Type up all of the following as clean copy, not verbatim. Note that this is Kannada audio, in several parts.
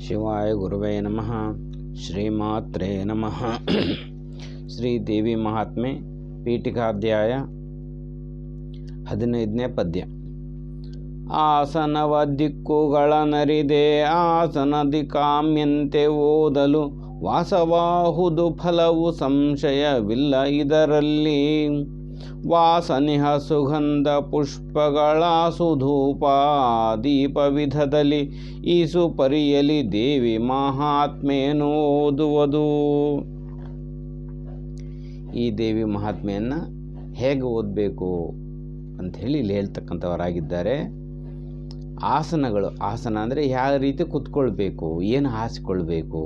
ಶಿವಾಯ ಗುರುವೇ ನಮಃ. ಶ್ರೀಮಾತ್ರೇ ನಮಃ. ಶ್ರೀದೇವಿ ಮಹಾತ್ಮೆ ಪೀಠಿಕಾಧ್ಯಾಯ 15ನೇ ಪದ್ಯ. ಆಸನವ ದಿಕ್ಕುಗಳ ನರಿದೆ ಆಸನದಿ ಕಾಮ್ಯಂತೆ ಓದಲು ವಾಸವಾಹುದು ಫಲವು ಸಂಶಯವಿಲ್ಲ ಇದರಲ್ಲಿ. ವಾಸನಿಹ ಸುಗಂಧ ಪುಷ್ಪಗಳ ಸುಧೂಪ ದೀಪ ವಿಧದಲ್ಲಿ ಈಸು ಪರಿಯಲಿ ದೇವಿ ಮಹಾತ್ಮೆಯನ್ನು ಓದುವುದು. ಈ ದೇವಿ ಮಹಾತ್ಮೆಯನ್ನು ಹೇಗೆ ಓದಬೇಕು ಅಂಥೇಳಿ ಇಲ್ಲಿ ಹೇಳ್ತಕ್ಕಂಥವರಾಗಿದ್ದಾರೆ. ಆಸನಗಳು, ಆಸನ ಅಂದರೆ ಯಾವ ರೀತಿ ಕೂತ್ಕೊಳ್ಬೇಕು, ಏನು ಹಾಸಿಕೊಳ್ಬೇಕು,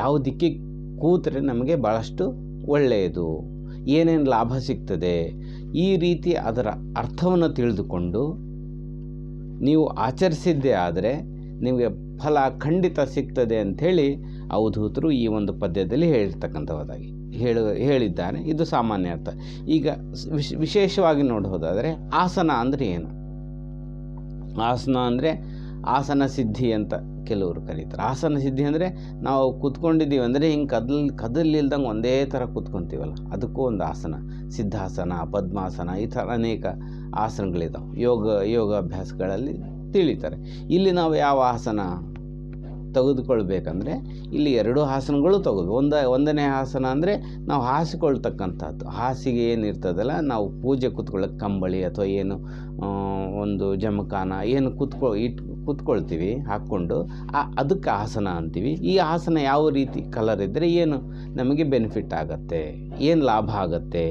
ಯಾವ ದಿಕ್ಕಿಗೆ ಕೂತರೆ ನಮಗೆ ಭಾಳಷ್ಟು ಒಳ್ಳೆಯದು, ಏನೇನು ಲಾಭ ಸಿಗ್ತದೆ, ಈ ರೀತಿ ಅದರ ಅರ್ಥವನ್ನು ತಿಳಿದುಕೊಂಡು ನೀವು ಆಚರಿಸಿದ್ದೇ ಆದರೆ ನಿಮಗೆ ಫಲ ಖಂಡಿತ ಸಿಗ್ತದೆ ಅಂಥೇಳಿ ಅವಧೂತರು ಈ ಒಂದು ಪದ್ಯದಲ್ಲಿ ಹೇಳಿದ್ದಾರೆ. ಇದು ಸಾಮಾನ್ಯ ಅರ್ಥ. ಈಗ ವಿಶೇಷವಾಗಿ ನೋಡೋದಾದರೆ ಆಸನ ಅಂದರೆ ಏನು? ಆಸನ ಅಂದರೆ ಆಸನ ಸಿದ್ಧಿ ಅಂತ ಕೆಲವರು ಕರೀತಾರೆ. ಆಸನ ಸಿದ್ಧಿ ಅಂದರೆ ನಾವು ಕೂತ್ಕೊಂಡಿದ್ದೀವಿ ಅಂದರೆ ಹಿಂಗೆ ಕದಲಿಲ್ದಂಗೆ ಒಂದೇ ಥರ ಕೂತ್ಕೊತೀವಲ್ಲ, ಅದಕ್ಕೂ ಒಂದು ಆಸನ. ಸಿದ್ಧಾಸನ, ಪದ್ಮಾಸನ, ಈ ಥರ ಅನೇಕ ಆಸನಗಳಿದ್ದಾವೆ. ಯೋಗಾಭ್ಯಾಸಗಳಲ್ಲಿ ತಿಳಿತಾರೆ. ಇಲ್ಲಿ ನಾವು ಯಾವ ಆಸನ ತೆಗೆದುಕೊಳ್ಬೇಕಂದ್ರೆ ಇಲ್ಲಿ ಎರಡು ಆಸನಗಳು ಒಂದನೇ ಆಸನ ಅಂದರೆ ನಾವು ಹಾಸಿಕೊಳ್ತಕ್ಕಂಥದ್ದು. ಹಾಸಿಗೆ ಏನಿರ್ತದಲ್ಲ, ನಾವು ಪೂಜೆ ಕೂತ್ಕೊಳ್ಳೋಕೆ ಕಂಬಳಿ ಅಥವಾ ಏನು ಒಂದು ಜಮಖಾನ ಏನು ಕೂತ್ಕೊಳ್ತೀವಿ ಹಾಕ್ಕೊಂಡು, ಅದಕ್ಕೆ ಆಸನ ಅಂತೀವಿ. ಈ ಆಸನ ಯಾವ ರೀತಿ ಕಲರ್ ಇದ್ದರೆ ಏನು ನಮಗೆ ಬೆನಿಫಿಟ್ ಆಗುತ್ತೆ, ಏನು ಲಾಭ ಆಗುತ್ತೆ?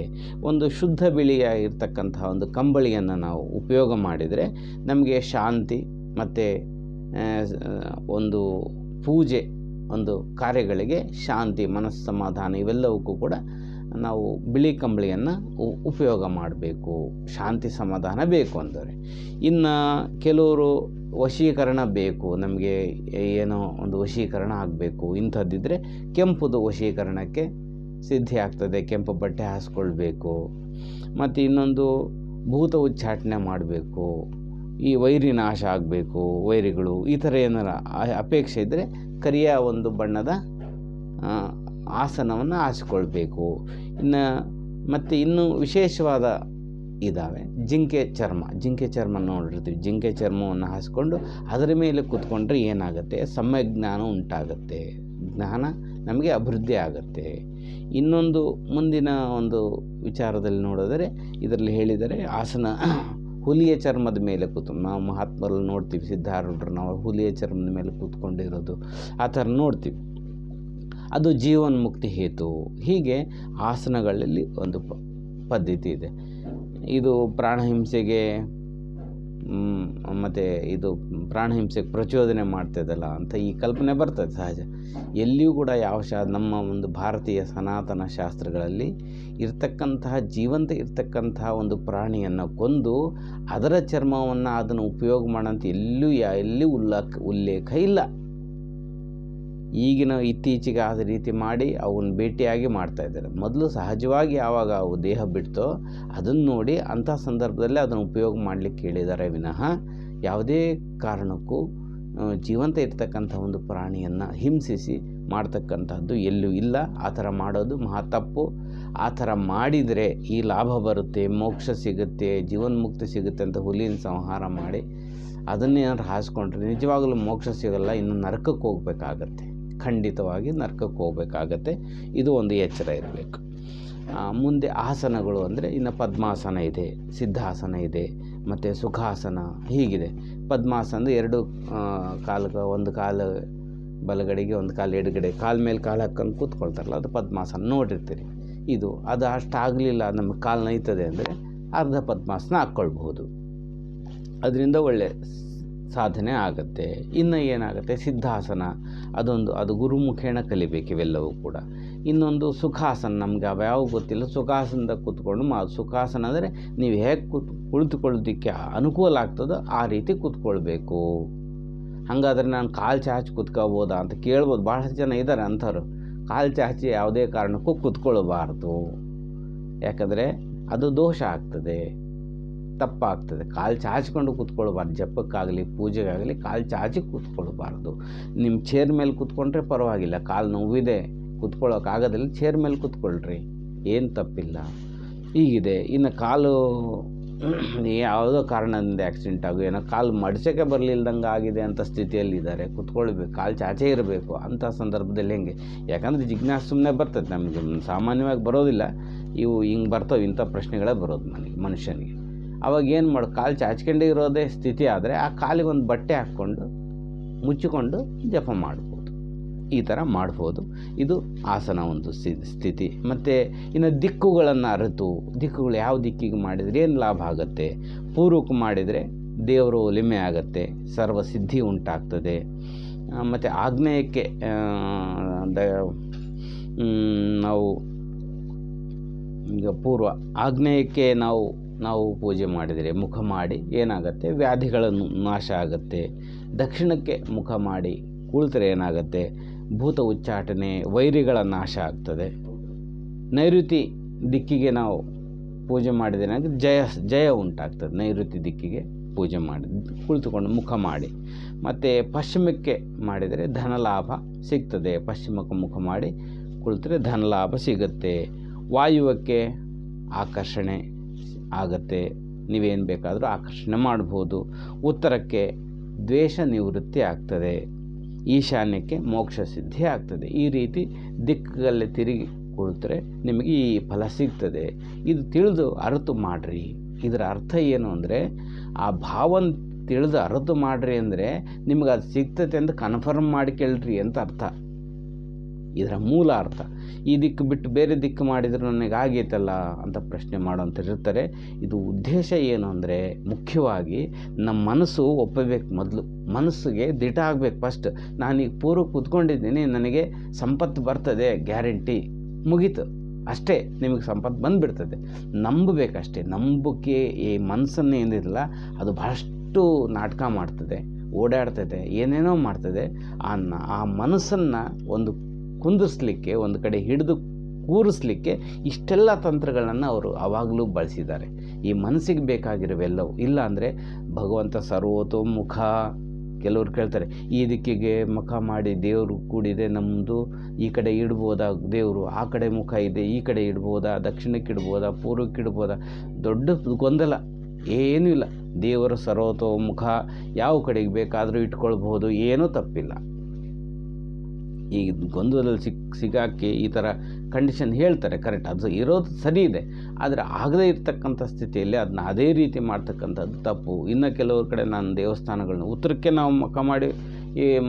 ಒಂದು ಶುದ್ಧ ಬಿಳಿಯ ಇರ್ತಕ್ಕಂತಹ ಒಂದು ಕಂಬಳಿಯನ್ನು ನಾವು ಉಪಯೋಗ ಮಾಡಿದರೆ ನಮಗೆ ಶಾಂತಿ ಮತ್ತು ಒಂದು ಪೂಜೆ, ಒಂದು ಕಾರ್ಯಗಳಿಗೆ ಶಾಂತಿ, ಮನಸ್ಸು ಸಮಾಧಾನ, ಇವೆಲ್ಲವಕ್ಕೂ ಕೂಡ ನಾವು ಬಿಳಿ ಕಂಬಳಿಯನ್ನು ಉಪಯೋಗ ಮಾಡಬೇಕು. ಶಾಂತಿ ಸಮಾಧಾನ ಬೇಕು ಅಂದರೆ. ಇನ್ನು ಕೆಲವರು ವಶೀಕರಣ ಬೇಕು, ನಮಗೆ ಏನೋ ಒಂದು ವಶೀಕರಣ ಆಗಬೇಕು, ಇಂಥದ್ದಿದ್ದರೆ ಕೆಂಪುದು ವಶೀಕರಣಕ್ಕೆ ಸಿದ್ಧಿ ಆಗ್ತದೆ, ಕೆಂಪು ಬಟ್ಟೆ ಹಾಸ್ಕೊಳ್ಬೇಕು. ಮತ್ತು ಇನ್ನೊಂದು ಭೂತ ಉಚ್ಚಾಟನೆ ಮಾಡಬೇಕು, ಈ ವೈರಿ ನಾಶ ಆಗಬೇಕು, ವೈರಿಗಳು ಈ ಥರ ಏನಾರ ಅಪೇಕ್ಷೆ ಇದ್ದರೆ ಕರಿಯ ಒಂದು ಬಣ್ಣದ ಆಸನವನ್ನು ಹಾಸಿಕೊಳ್ಬೇಕು. ಮತ್ತು ಇನ್ನೂ ವಿಶೇಷವಾದ ಇದ್ದಾವೆ. ಜಿಂಕೆ ಚರ್ಮ ನೋಡಿರ್ತೀವಿ. ಜಿಂಕೆ ಚರ್ಮವನ್ನು ಹಾಸಿಕೊಂಡು ಅದರ ಮೇಲೆ ಕೂತ್ಕೊಂಡ್ರೆ ಏನಾಗುತ್ತೆ? ಸಮ್ಯಕ್ ಜ್ಞಾನ ಉಂಟಾಗುತ್ತೆ, ಜ್ಞಾನ ನಮಗೆ ಅಭಿವೃದ್ಧಿ ಆಗುತ್ತೆ. ಇನ್ನೊಂದು ಮುಂದಿನ ಒಂದು ವಿಚಾರದಲ್ಲಿ ನೋಡಿದರೆ ಇದರಲ್ಲಿ ಹೇಳಿದರೆ ಆಸನ ಹುಲಿಯ ಚರ್ಮದ ಮೇಲೆ ನಾವು ಮಹಾತ್ಮರಲ್ಲಿ ನೋಡ್ತೀವಿ, ಸಿದ್ಧಾರೂಢರು ನಾವು ಹುಲಿಯ ಚರ್ಮದ ಮೇಲೆ ಕೂತ್ಕೊಂಡಿರೋದು ಆ ಥರ ನೋಡ್ತೀವಿ. ಅದು ಜೀವನ್ಮುಕ್ತಿ ಹೇತು. ಹೀಗೆ ಆಸನಗಳಲ್ಲಿ ಒಂದು ಪದ್ಧತಿ ಇದೆ. ಇದು ಪ್ರಾಣಹಿಂಸೆಗೆ ಮತ್ತು ಇದು ಪ್ರಾಣಹಿಂಸೆಗೆ ಪ್ರಚೋದನೆ ಮಾಡ್ತದಲ್ಲ ಅಂತ ಈ ಕಲ್ಪನೆ ಬರ್ತದೆ ಸಹಜ. ಎಲ್ಲಿಯೂ ಕೂಡ ನಮ್ಮ ಒಂದು ಭಾರತೀಯ ಸನಾತನ ಶಾಸ್ತ್ರಗಳಲ್ಲಿ ಜೀವಂತ ಇರ್ತಕ್ಕಂತಹ ಒಂದು ಪ್ರಾಣಿಯನ್ನು ಕೊಂದು ಅದರ ಚರ್ಮವನ್ನು ಅದನ್ನು ಉಪಯೋಗ ಮಾಡೋಂಥ ಎಲ್ಲಿ ಉಲ್ಲೇಖ ಇಲ್ಲ. ಈಗಿನ ಇತ್ತೀಚೆಗೆ ಆದ ರೀತಿ ಮಾಡಿ ಅವನ್ನ ಭೇಟಿಯಾಗಿ ಮಾಡ್ತಾಯಿದ್ದಾರೆ. ಮೊದಲು ಸಹಜವಾಗಿ ಯಾವಾಗ ಅವು ದೇಹ ಬಿಡ್ತೋ ಅದನ್ನು ನೋಡಿ ಅಂಥ ಸಂದರ್ಭದಲ್ಲಿ ಅದನ್ನು ಉಪಯೋಗ ಮಾಡಲಿಕ್ಕೆ ಹೇಳಿದ್ದಾರೆ ವಿನಃ ಯಾವುದೇ ಕಾರಣಕ್ಕೂ ಜೀವಂತ ಇರ್ತಕ್ಕಂಥ ಒಂದು ಪ್ರಾಣಿಯನ್ನು ಹಿಂಸಿಸಿ ಮಾಡ್ತಕ್ಕಂಥದ್ದು ಎಲ್ಲೂ ಇಲ್ಲ. ಆ ಥರ ಮಾಡೋದು ಮಹಾ ತಪ್ಪು. ಆ ಥರ ಮಾಡಿದರೆ ಈ ಲಾಭ ಬರುತ್ತೆ, ಮೋಕ್ಷ ಸಿಗುತ್ತೆ, ಜೀವನ್ಮುಕ್ತಿ ಸಿಗುತ್ತೆ ಅಂತ ಹುಲಿನ ಸಂಹಾರ ಮಾಡಿ ಅದನ್ನೇನಾದ್ರು ಹಾಸ್ಕೊಂಡ್ರೆ ನಿಜವಾಗಲೂ ಮೋಕ್ಷ ಸಿಗಲ್ಲ, ಇನ್ನು ನರಕಕ್ಕೆ ಹೋಗಬೇಕಾಗತ್ತೆ, ಖಂಡಿತವಾಗಿ ನರಕಕ್ಕೆ ಹೋಗಬೇಕಾಗತ್ತೆ. ಇದು ಒಂದು ಎಚ್ಚರ ಇರಬೇಕು. ಮುಂದೆ ಆಸನಗಳು ಅಂದರೆ ಇನ್ನು ಪದ್ಮಾಸನ ಇದೆ, ಸಿದ್ಧಾಸನ ಇದೆ, ಮತ್ತು ಸುಖಾಸನ ಹೀಗಿದೆ. ಪದ್ಮಾಸನ ಅಂದರೆ ಎರಡು ಕಾಲಿಗೆ, ಒಂದು ಕಾಲು ಬಲಗಡೆಗೆ ಒಂದು ಕಾಲು ಎಡಗಡೆ, ಕಾಲು ಮೇಲೆ ಕಾಲು ಹಾಕ್ಕೊಂಡು ಕೂತ್ಕೊಳ್ತಾರಲ್ಲ, ಅದು ಪದ್ಮಾಸನ ನೋಡಿರ್ತೀರಿ. ಅದು ಅಷ್ಟಾಗಲಿಲ್ಲ, ನಮಗೆ ಕಾಲು ನೈತದೆ ಅಂದರೆ ಅರ್ಧ ಪದ್ಮಾಸನ ಹಾಕ್ಕೊಳ್ಬಹುದು. ಅದರಿಂದ ಒಳ್ಳೆ ಸಾಧನೆ ಆಗುತ್ತೆ. ಇನ್ನು ಏನಾಗುತ್ತೆ? ಸಿದ್ಧಾಸನ, ಅದು ಗುರುಮುಖೇಣ ಕಲಿಬೇಕು ಇವೆಲ್ಲವೂ ಕೂಡ. ಇನ್ನೊಂದು ಸುಖಾಸನ, ನಮಗೆ ಅವ್ಯಾವ ಗೊತ್ತಿಲ್ಲ, ಸುಖಾಸನದ ಕೂತ್ಕೊಂಡು ಸುಖಾಸನ ಅಂದರೆ ನೀವು ಹೇಗೆ ಕುಳಿತುಕೊಳ್ಳೋದಕ್ಕೆ ಅನುಕೂಲ ಆಗ್ತದೋ ಆ ರೀತಿ ಕೂತ್ಕೊಳ್ಬೇಕು. ಹಾಗಾದರೆ ನಾನು ಕಾಲು ಚಾಚಿ ಕೂತ್ಕೋಬೋದಾ ಅಂತ ಕೇಳ್ಬೋದು. ಭಾಳಷ್ಟು ಜನ ಇದ್ದಾರೆ ಅಂಥವ್ರು. ಕಾಲು ಚಾಚಿ ಯಾವುದೇ ಕಾರಣಕ್ಕೂ ಕೂತ್ಕೊಳ್ಬಾರ್ದು, ಯಾಕಂದರೆ ಅದು ದೋಷ ಆಗ್ತದೆ. ತಪ್ಪಾಗ್ತದೆ. ಕಾಲು ಚಾಚಿಕೊಂಡು ಕೂತ್ಕೊಳ್ಬಾರ್ದು. ಜಪಕ್ಕಾಗಲಿ ಪೂಜೆಗಾಗಲಿ ಕಾಲು ಚಾಚಿ ಕೂತ್ಕೊಳ್ಬಾರ್ದು. ನಿಮ್ಮ ಚೇರ್ ಮೇಲೆ ಕೂತ್ಕೊಂಡ್ರೆ ಪರವಾಗಿಲ್ಲ, ಕಾಲು ನೋವಿದೆ ಕೂತ್ಕೊಳ್ಳೋಕ್ಕಾಗೋದಿಲ್ಲ, ಚೇರ್ ಮೇಲೆ ಕೂತ್ಕೊಳ್ರಿ, ಏನು ತಪ್ಪಿಲ್ಲ. ಹೀಗಿದೆ. ಇನ್ನು ಕಾಲು ಯಾವುದೋ ಕಾರಣದಿಂದ ಆ್ಯಕ್ಸಿಡೆಂಟ್ ಆಗೋ, ಏನೋ ಕಾಲು ಮಡ್ಚೋಕ್ಕೆ ಬರಲಿಲ್ದಂಗೆ ಆಗಿದೆ ಅಂತ ಸ್ಥಿತಿಯಲ್ಲಿದ್ದಾರೆ, ಕೂತ್ಕೊಳ್ಬೇಕು, ಕಾಲು ಚಾಚೇ ಇರಬೇಕು. ಅಂಥ ಸಂದರ್ಭದಲ್ಲಿ ಹೆಂಗೆ? ಯಾಕಂದರೆ ಜಿಜ್ಞಾಸೆ ಸುಮ್ಮನೆ ಬರ್ತದೆ, ನಮಗೆ ಸಾಮಾನ್ಯವಾಗಿ ಬರೋದಿಲ್ಲ, ಇವು ಹಿಂಗೆ ಬರ್ತವೆ, ಇಂಥ ಪ್ರಶ್ನೆಗಳೇ ಬರೋದು ಮನುಷ್ಯನಿಗೆ. ಅವಾಗ ಏನು ಮಾಡು, ಕಾಲು ಚಾಚ್ಕೊಂಡೇ ಇರೋದೇ ಸ್ಥಿತಿ ಆದರೆ ಆ ಕಾಲಿಗೆ ಒಂದು ಬಟ್ಟೆ ಹಾಕ್ಕೊಂಡು ಮುಚ್ಚಿಕೊಂಡು ಜಪ ಮಾಡ್ಬೋದು. ಈ ಥರ ಮಾಡ್ಬೋದು. ಇದು ಆಸನ ಒಂದು ಸ್ಥಿತಿ. ಮತ್ತು ಇನ್ನು ದಿಕ್ಕುಗಳನ್ನು ಅರಿತು, ದಿಕ್ಕುಗಳು ಯಾವ ದಿಕ್ಕಿಗೆ ಮಾಡಿದರೆ ಏನು ಲಾಭ ಆಗುತ್ತೆ? ಪೂರ್ವಕ್ಕೆ ಮಾಡಿದರೆ ದೇವರು ಒಲಿಮೆ ಆಗುತ್ತೆ, ಸರ್ವಸಿದ್ಧಿ ಉಂಟಾಗ್ತದೆ. ಮತ್ತು ಆಗ್ನೇಯಕ್ಕೆ ನಾವು ಈಗ ಪೂರ್ವ ಆಗ್ನೇಯಕ್ಕೆ ನಾವು ಪೂಜೆ ಮಾಡಿದರೆ, ಮುಖ ಮಾಡಿ ಏನಾಗುತ್ತೆ? ವ್ಯಾಧಿಗಳನ್ನು ನಾಶ ಆಗುತ್ತೆ. ದಕ್ಷಿಣಕ್ಕೆ ಮುಖ ಮಾಡಿ ಕುಳಿತರೆ ಏನಾಗುತ್ತೆ? ಭೂತ ಉಚ್ಚಾಟನೆ, ವೈರಿಗಳ ನಾಶ ಆಗ್ತದೆ. ನೈಋತಿ ದಿಕ್ಕಿಗೆ ನಾವು ಪೂಜೆ ಮಾಡಿದರೆ ಜಯ ಉಂಟಾಗ್ತದೆ. ನೈಋತಿ ದಿಕ್ಕಿಗೆ ಪೂಜೆ ಮಾಡಿ ಕುಳಿತುಕೊಂಡು ಮುಖ ಮಾಡಿ. ಮತ್ತು ಪಶ್ಚಿಮಕ್ಕೆ ಮಾಡಿದರೆ ಧನಲಾಭ ಸಿಗ್ತದೆ. ಪಶ್ಚಿಮಕ್ಕೆ ಮುಖ ಮಾಡಿ ಕುಳಿತರೆ ಧನಲಾಭ ಸಿಗುತ್ತೆ. ವಾಯುವ್ಯಕ್ಕೆ ಆಕರ್ಷಣೆ ಆಗುತ್ತೆ, ನೀವೇನು ಬೇಕಾದರೂ ಆಕರ್ಷಣೆ ಮಾಡ್ಬೋದು. ಉತ್ತರಕ್ಕೆ ದ್ವೇಷ ನಿವೃತ್ತಿ ಆಗ್ತದೆ. ಈಶಾನ್ಯಕ್ಕೆ ಮೋಕ್ಷ ಸಿದ್ಧಿ ಆಗ್ತದೆ. ಈ ರೀತಿ ದಿಕ್ಕಲ್ಲಿ ತಿರುಗಿ ಕುಳಿತರೆ ನಿಮಗೆ ಈ ಫಲ ಸಿಗ್ತದೆ. ಇದು ತಿಳಿದು ಅರಿತು ಮಾಡಿರಿ. ಇದರ ಅರ್ಥ ಏನು ಅಂದರೆ, ಆ ಭಾವನ ತಿಳಿದು ಅರಿತು ಮಾಡಿರಿ ಅಂದರೆ ನಿಮಗೆ ಅದು ಸಿಗ್ತದೆ ಅಂತ ಕನ್ಫರ್ಮ್ ಮಾಡಿಕೊಳ್ಳ್ರಿ ಅಂತ ಅರ್ಥ. ಇದರ ಮೂಲ ಅರ್ಥ. ಈ ದಿಕ್ಕು ಬಿಟ್ಟು ಬೇರೆ ದಿಕ್ಕು ಮಾಡಿದರೆ ನನಗೆ ಆಗೈತಲ್ಲ ಅಂತ ಪ್ರಶ್ನೆ ಮಾಡೋಂಥವ್ರು ಇರ್ತಾರೆ. ಇದು ಉದ್ದೇಶ ಏನು ಅಂದರೆ, ಮುಖ್ಯವಾಗಿ ನಮ್ಮ ಮನಸ್ಸು ಒಪ್ಪಬೇಕು. ಮೊದಲು ಮನಸ್ಸಿಗೆ ದಿಟ ಆಗಬೇಕು. ಫಸ್ಟ್ ನಾನೀಗ ಪೂರ್ವ ಕೂತ್ಕೊಂಡಿದ್ದೀನಿ, ನನಗೆ ಸಂಪತ್ತು ಬರ್ತದೆ ಗ್ಯಾರಂಟಿ, ಮುಗೀತು ಅಷ್ಟೇ, ನಿಮಗೆ ಸಂಪತ್ತು ಬಂದುಬಿಡ್ತದೆ. ನಂಬಬೇಕಷ್ಟೇ. ನಂಬಿಕೆ ಈ ಮನಸ್ಸನ್ನು ಏನಿರಲ್ಲ ಅದು ಬಹಳಷ್ಟು ನಾಟಕ ಮಾಡ್ತದೆ, ಓಡಾಡ್ತದೆ, ಏನೇನೋ ಮಾಡ್ತದೆ. ಆ ಮನಸ್ಸನ್ನು ಒಂದು ಕುಂದಿಸ್ಲಿಕ್ಕೆ, ಒಂದು ಕಡೆ ಹಿಡಿದು ಕೂರಿಸ್ಲಿಕ್ಕೆ ಇಷ್ಟೆಲ್ಲ ತಂತ್ರಗಳನ್ನು ಅವರು ಆವಾಗಲೂ ಬಳಸಿದ್ದಾರೆ. ಈ ಮನಸ್ಸಿಗೆ ಬೇಕಾಗಿರೋವೆಲ್ಲವು. ಇಲ್ಲ ಅಂದರೆ ಭಗವಂತ ಸರ್ವತೋಮುಖ. ಕೆಲವ್ರು ಕೇಳ್ತಾರೆ, ಈ ದಿಕ್ಕಿಗೆ ಮುಖ ಮಾಡಿ ದೇವರು ಕೂಡಿದೆ, ನಮ್ಮದು ಈ ಕಡೆ ಇಡ್ಬೋದಾ ದೇವರು, ಆ ಕಡೆ ಮುಖ ಇದೆ, ಈ ಕಡೆ ಇಡ್ಬೋದಾ, ದಕ್ಷಿಣಕ್ಕೆ ಇಡ್ಬೋದಾ, ಪೂರ್ವಕ್ಕೆ ಇಡ್ಬೋದಾ? ದೊಡ್ಡ ಗೊಂದಲ. ಏನೂ ಇಲ್ಲ. ದೇವರು ಸರ್ವತೋಮುಖ, ಯಾವ ಕಡೆಗೆ ಬೇಕಾದರೂ ಇಟ್ಕೊಳ್ಬೋದು, ಏನೂ ತಪ್ಪಿಲ್ಲ. ಈ ಗೊಂದಲದಲ್ಲಿ ಸಿಗಾಕಿ ಈ ಥರ ಕಂಡೀಷನ್ ಹೇಳ್ತಾರೆ, ಕರೆಕ್ಟ್, ಅದು ಇರೋದು ಸರಿ ಇದೆ. ಆದರೆ ಆಗದೇ ಇರ್ತಕ್ಕಂಥ ಸ್ಥಿತಿಯಲ್ಲಿ ಅದನ್ನ ಅದೇ ರೀತಿ ಮಾಡ್ತಕ್ಕಂಥದ್ದು ತಪ್ಪು. ಇನ್ನು ಕೆಲವ್ರ ಕಡೆ ನಾನು ದೇವಸ್ಥಾನಗಳನ್ನ ಉತ್ತರಕ್ಕೆ ನಾವು ಮುಖ ಮಾಡಿ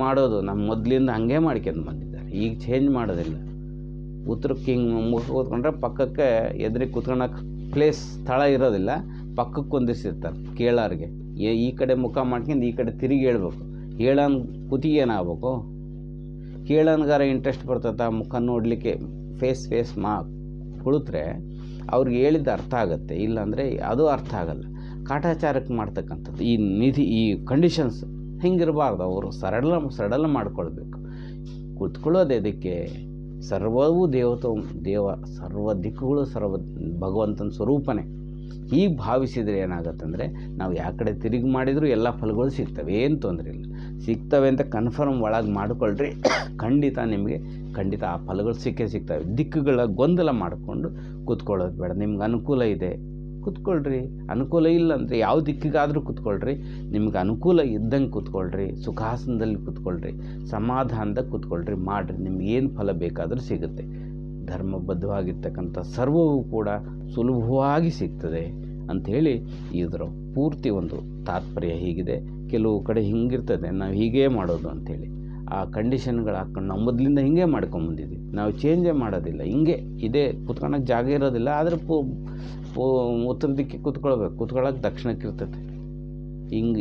ಮಾಡೋದು ನಮ್ಮ ಮೊದಲಿಂದ ಹಾಗೆ ಮಾಡ್ಕೊಂಡು ಬಂದಿದ್ದಾರೆ. ಈಗ ಚೇಂಜ್ ಮಾಡೋದಿಲ್ಲ. ಉತ್ತರಕ್ಕೆ ಹಿಂಗೆ ಮುಖ ಕೂತ್ಕೊಂಡ್ರೆ ಪಕ್ಕಕ್ಕೆ ಎದುರಿಗೆ ಕೂತ್ಕೊಳ್ಳೋಕೆ ಪ್ಲೇಸ್ ಸ್ಥಳ ಇರೋದಿಲ್ಲ, ಪಕ್ಕಕ್ಕೆ ಹೊಂದಿಸಿರ್ತಾರೆ ಕೇಳೋರಿಗೆ. ಈ ಕಡೆ ಮುಖ ಮಾಡ್ಕೊಂಡು ಈ ಕಡೆ ತಿರುಗಿ ಹೇಳ್ಬೇಕು. ಹೇಳೋನ್ ಕುತ್ತಿಗೆ ಏನಾಗಬೇಕು? ಕೇಳೋನ್ಗಾರ ಇಂಟ್ರೆಸ್ಟ್ ಬರ್ತದೆ ಮುಖ ನೋಡಲಿಕ್ಕೆ. ಫೇಸ್ ಕುಳಿತರೆ ಅವ್ರಿಗೆ ಹೇಳಿದ್ದು ಅರ್ಥ ಆಗುತ್ತೆ, ಇಲ್ಲಾಂದರೆ ಅದು ಅರ್ಥ ಆಗಲ್ಲ. ಕಾಟಾಚಾರಕ್ಕೆ ಮಾಡ್ತಕ್ಕಂಥದ್ದು ಈ ಕಂಡೀಷನ್ಸ್ ಹಿಂಗಿರಬಾರ್ದು. ಅವರು ಸರಳ ಮಾಡ್ಕೊಳ್ಬೇಕು. ಕೂತ್ಕೊಳ್ಳೋದು ಅದಕ್ಕೆ ಸರ್ವವೂ ಸರ್ವ ದಿಕ್ಕುಗಳು ಭಗವಂತನ ಸ್ವರೂಪನೇ. ಹೀಗೆ ಭಾವಿಸಿದರೆ ಏನಾಗುತ್ತಂದರೆ, ನಾವು ಯಾವ ಕಡೆ ತಿರುಗಿ ಮಾಡಿದರೂ ಎಲ್ಲ ಫಲಗಳು ಸಿಗ್ತವೆ, ಏನು ತೊಂದರೆ ಇಲ್ಲ. ಸಿಗ್ತವೆ ಅಂತ ಕನ್ಫರ್ಮ್ ಒಳಗೆ ಮಾಡಿಕೊಳ್ಳ್ರಿ, ಖಂಡಿತ ಆ ಫಲಗಳು ಸಿಗ್ತವೆ. ದಿಕ್ಕುಗಳ ಗೊಂದಲ ಮಾಡಿಕೊಂಡು ಕೂತ್ಕೊಳ್ಳೋದು ಬೇಡ. ನಿಮ್ಗೆ ಅನುಕೂಲ ಇದೆ ಕೂತ್ಕೊಳ್ರಿ, ಅನುಕೂಲ ಇಲ್ಲ ಅಂದರೆ ಯಾವ ದಿಕ್ಕಿಗಾದರೂ ಕೂತ್ಕೊಳ್ರಿ. ನಿಮ್ಗೆ ಅನುಕೂಲ ಇದ್ದಂಗೆ ಕೂತ್ಕೊಳ್ರಿ, ಸುಖಾಸನದಲ್ಲಿ ಕೂತ್ಕೊಳ್ರಿ, ಸಮಾಧಾನದಾಗ ಕೂತ್ಕೊಳ್ರಿ, ಮಾಡಿರಿ. ನಿಮ್ಗೆ ಏನು ಫಲ ಬೇಕಾದರೂ ಸಿಗುತ್ತೆ. ಧರ್ಮಬದ್ಧವಾಗಿರ್ತಕ್ಕಂಥ ಸರ್ವವೂ ಕೂಡ ಸುಲಭವಾಗಿ ಸಿಗ್ತದೆ ಅಂಥೇಳಿ ಇದರ ಪೂರ್ತಿ ಒಂದು ತಾತ್ಪರ್ಯ ಹೀಗಿದೆ. ಕೆಲವು ಕಡೆ ಹಿಂಗಿರ್ತದೆ, ನಾವು ಹೀಗೇ ಮಾಡೋದು ಅಂಥೇಳಿ ಆ ಕಂಡೀಷನ್ಗಳು ಹಾಕ್ಕೊಂಡು ನಾವು ಮೊದಲಿಂದ ಹಿಂಗೆ ಮಾಡ್ಕೊಂಬಂದಿದ್ವಿ. ನಾವು ಚೇಂಜೇ ಮಾಡೋದಿಲ್ಲ, ಹಿಂಗೆ ಇದೇ ಕೂತ್ಕೊಳ್ಳೋಕೆ ಜಾಗ ಇರೋದಿಲ್ಲ. ಆದರೆ ಉತ್ತರ ದಿಕ್ಕಿಗೆ ಕೂತ್ಕೊಳ್ಳೋಕೆ ದಕ್ಷಿಣಕ್ಕೆ ಇರ್ತದೆ.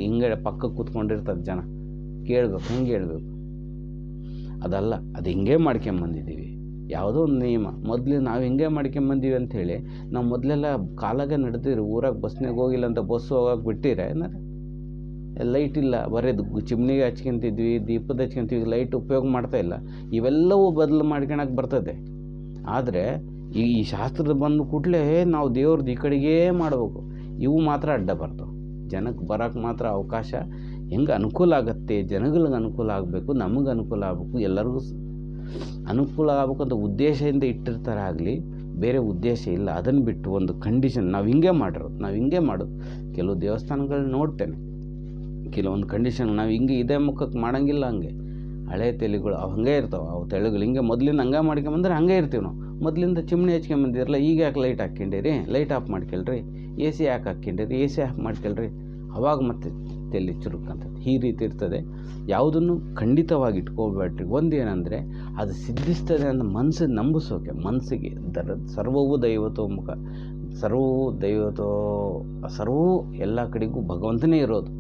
ಹಿಂಗೆ ಪಕ್ಕಕ್ಕೆ ಕೂತ್ಕೊಂಡಿರ್ತದೆ ಜನ, ಕೇಳಬೇಕು, ಹಿಂಗೆ ಹೇಳ್ಬೇಕು. ಅದಲ್ಲ, ಅದು ಹಿಂಗೆ ಮಾಡ್ಕೊಂಬಂದಿದ್ದೀವಿ. ಯಾವುದೋ ಒಂದು ನಿಯಮ ಮೊದಲು ನಾವು ಹಿಂಗೆ ಮಾಡ್ಕೊಂಬಂದೀವಿ ಅಂಥೇಳಿ ನಾವು ಮೊದಲೆಲ್ಲ ಕಾಲಾಗೆ ನಡೆದಿರಿ. ಊರಾಗ ಬಸ್ನಾಗ ಹೋಗಿಲ್ಲ ಅಂತ ಬಸ್ ಹೋಗಕ್ಕೆ ಬಿಟ್ಟಿರ ಏನಾರ? ಲೈಟ್ ಇಲ್ಲ, ಬರೀ ಚಿಮ್ನಿಗೆ ಹಚ್ಕೊಂತಿದ್ವಿ, ದೀಪದ ಹಚ್ಕೊಂತೀವಿ, ಲೈಟ್ ಉಪಯೋಗ ಮಾಡ್ತಾಯಿಲ್ಲ. ಇವೆಲ್ಲವೂ ಬದಲು ಮಾಡ್ಕೊಳಕ್ಕೆ ಬರ್ತದೆ. ಆದರೆ ಈ ಶಾಸ್ತ್ರದ ಬಂದು ಕೂಡಲೇ ನಾವು ದೇವ್ರದ್ದು ಈ ಕಡೆಗೇ ಮಾಡಬೇಕು. ಇವು ಮಾತ್ರ ಅಡ್ಡ ಬರ್ತವೆ. ಜನಕ್ಕೆ ಬರೋಕ್ಕೆ ಮಾತ್ರ ಅವಕಾಶ ಹೆಂಗೆ ಅನುಕೂಲ ಆಗುತ್ತೆ, ಜನಗಳಿಗೆ ಅನುಕೂಲ ಆಗಬೇಕು, ನಮಗೆ ಅನುಕೂಲ ಆಗಬೇಕು, ಎಲ್ಲರಿಗೂ ಅನುಕೂಲ ಆಗಬೇಕು ಅಂತ ಉದ್ದೇಶದಿಂದ ಇಟ್ಟಿರ್ತಾರೆ ಆಗಲಿ, ಬೇರೆ ಉದ್ದೇಶ ಇಲ್ಲ. ಅದನ್ನು ಬಿಟ್ಟು ಒಂದು ಕಂಡೀಷನ್ ನಾವು ಹಿಂಗೆ ಮಾಡಿರೋದು, ನಾವು ಹಿಂಗೆ ಮಾಡೋದು. ಕೆಲವು ದೇವಸ್ಥಾನಗಳನ್ನ ನೋಡ್ತೇನೆ, ಕೆಲವೊಂದು ಕಂಡೀಷನ್ ನಾವು ಹಿಂಗೆ ಇದೇ ಮುಖಕ್ಕೆ ಮಾಡೋಂಗಿಲ್ಲ. ಹಂಗೆ ಹಳೆ ತೆಲಿಗಳು ಅವು ಹಂಗೆ ಇರ್ತಾವೆ. ಅವು ತೆಳುಗಳು ಹಿಂಗೆ ಮೊದಲಿಂದ ಹಂಗೆ ಮಾಡ್ಕೊಂಬಂದ್ರೆ ಹಂಗೆ ಇರ್ತೀವಿ ನಾವು. ಮೊದಲಿಂದ ಚಿಮ್ನಿ ಹಚ್ಕೊಂಬಂದಿರಲ್ಲ, ಈಗ ಯಾಕೆ ಲೈಟ್ ಹಾಕ್ಕೊಂಡಿರಿ, ಲೈಟ್ ಆಫ್ ಮಾಡ್ಕೊಳ್ರಿ, ಎ ಸಿ ಯಾಕೆ ಹಾಕ್ಕೊಂಡಿರಿ, ಎ ಸಿ ಆಫ್ ಮಾಡ್ಕೊಳ್ರಿ, ಅವಾಗ ಮತ್ತೆ ತೆಲಿ ಚುರುಕಂತದ್ದು ಈ ರೀತಿ ಇರ್ತದೆ. ಯಾವುದನ್ನು ಖಂಡಿತವಾಗಿ ಇಟ್ಕೋಬೇಡ್ರಿ. ಒಂದೇನೆಂದರೆ ಅದು ಸಿದ್ಧಿಸ್ತದೆ ಅಂತ ಮನಸ್ಸಿಗೆ ನಂಬಿಸೋಕೆ, ಮನಸ್ಸಿಗೆ ಸರ್ವವೂ ದೈವತೋಮುಖ, ಸರ್ವವೂ ಎಲ್ಲ ಕಡೆಗೂ ಭಗವಂತನೇ ಇರೋದು.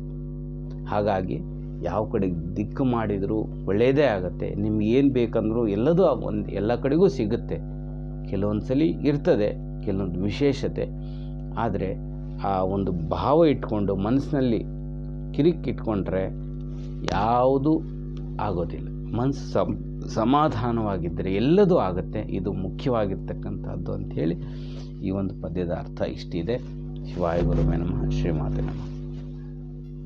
ಹಾಗಾಗಿ ಯಾವ ಕಡೆಗೆ ದಿಕ್ಕು ಮಾಡಿದರೂ ಒಳ್ಳೆಯದೇ ಆಗುತ್ತೆ. ನಿಮ್ಗೆ ಏನು ಬೇಕಂದ್ರೂ ಎಲ್ಲದೂ ಎಲ್ಲ ಕಡೆಗೂ ಸಿಗುತ್ತೆ. ಕೆಲವೊಂದು ಸಲ ಇರ್ತದೆ ಕೆಲವೊಂದು ವಿಶೇಷತೆ, ಆದರೆ ಆ ಒಂದು ಭಾವ ಇಟ್ಕೊಂಡು ಮನಸ್ಸಿನಲ್ಲಿ ಕಿರಿಕಿಟ್ಕೊಂಡ್ರೆ ಯಾವುದೂ ಆಗೋದಿಲ್ಲ. ಮನಸ್ಸು ಸಮಾಧಾನವಾಗಿದ್ದರೆ ಎಲ್ಲದೂ ಆಗುತ್ತೆ. ಇದು ಮುಖ್ಯವಾಗಿರ್ತಕ್ಕಂಥದ್ದು ಅಂಥೇಳಿ ಈ ಒಂದು ಪದ್ಯದ ಅರ್ಥ ಇಷ್ಟಿದೆ. ಶಿವಾಯ ಗುರುವೇ ನಮಃ, ಶ್ರೀಮಾತೆ ನಮಃ.